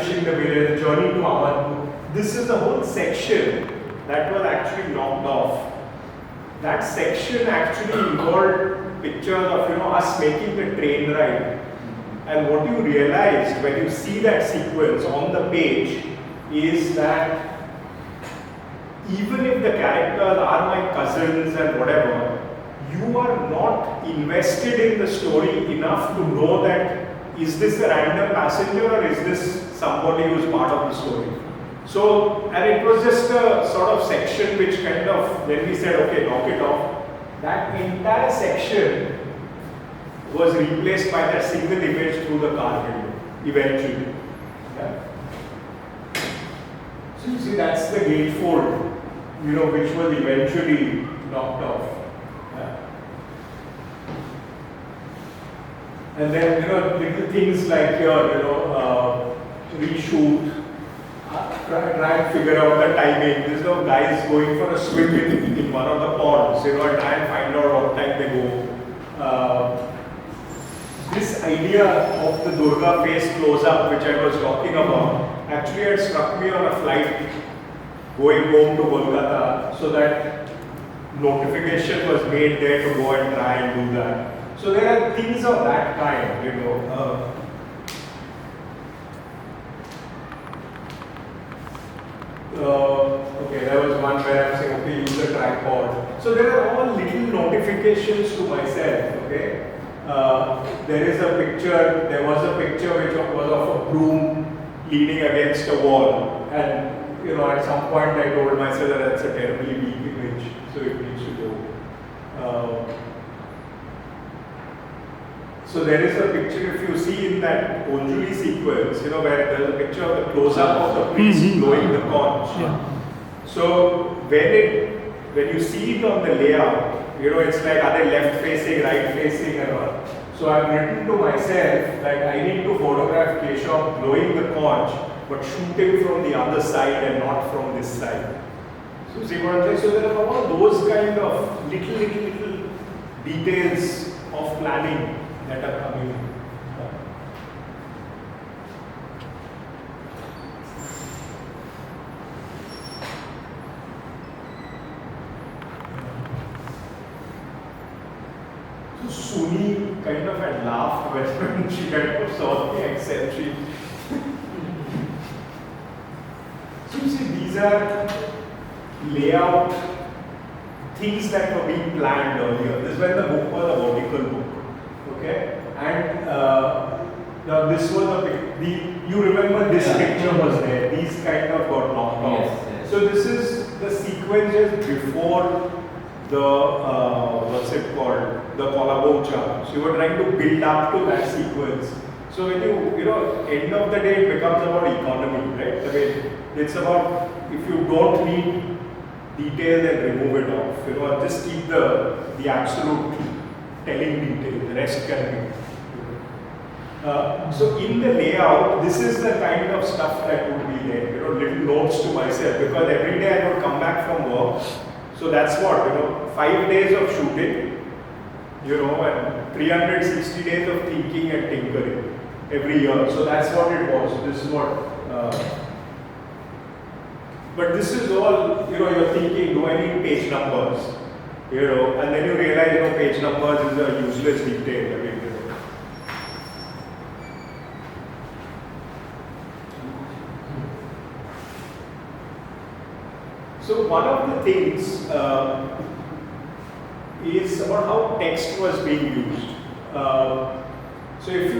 establishing the village, journey to Amadpur. This is the whole section that was actually knocked off. That section actually involved pictures of us making the train ride. And what you realize when you see that sequence on the page is that even if the characters are my cousins and whatever, you are not invested in the story enough to know that is this a random passenger or is this somebody who's part of the story. So, and it was just a sort of section which kind of, when we said, okay, knock it off, that entire section was replaced by that single image through the car window, eventually. Yeah. So you see, that's the gatefold, which was eventually knocked off. Yeah. And then, little things like your, reshoot, try and figure out the timing. There's no guys going for a swim in one of the ponds, and try and find out what time they go. This idea of the Durga face close-up, which I was talking about, actually had struck me on a flight going home to Kolkata, so that notification was made there to go and try and do that. So there are things of that kind, okay, there was one where I'm saying, okay, use a tripod. So there are all little notifications to myself, okay. There was a picture which was of a broom leaning against a wall, and at some point I told myself that that's a terribly weak image, so it needs to go. So there is a picture, if you see in that Onjuli sequence, where there's a picture of the close-up of the priest blowing the conch. Yeah. So when you see it on the layout, it's like, are they left facing, right facing and all. So I've written to myself, like, I need to photograph Keshav blowing the conch, but shooting from the other side and not from this side. So see what I'm saying? So there are all those kind of little details of planning that are coming in. So Suni kind of had laughed when she kind of saw the Excel sheet. So you see, these are layout things that were being planned earlier. This is when the book was a vertical book. Okay, and now this was you remember this picture was there. These kind of got knocked off. Yes. So this is the sequences before the what's it called? The Kolabocha. So you were trying to build up to that sequence. So when end of the day, it becomes about economy, right? I mean, it's about if you don't need detail, then remove it off. Just keep the absolute telling detail. The rest can be. So in the layout, this is the kind of stuff that would be there. Little notes to myself, because every day I would come back from work. So that's what 5 days of shooting, and 360 days of thinking and tinkering every year. So that's what it was. This is what. But this is all, you're thinking, do I need page numbers? And then you realize, page numbers is a useless detail. I mean, So one of the things is about how text was being used. So if you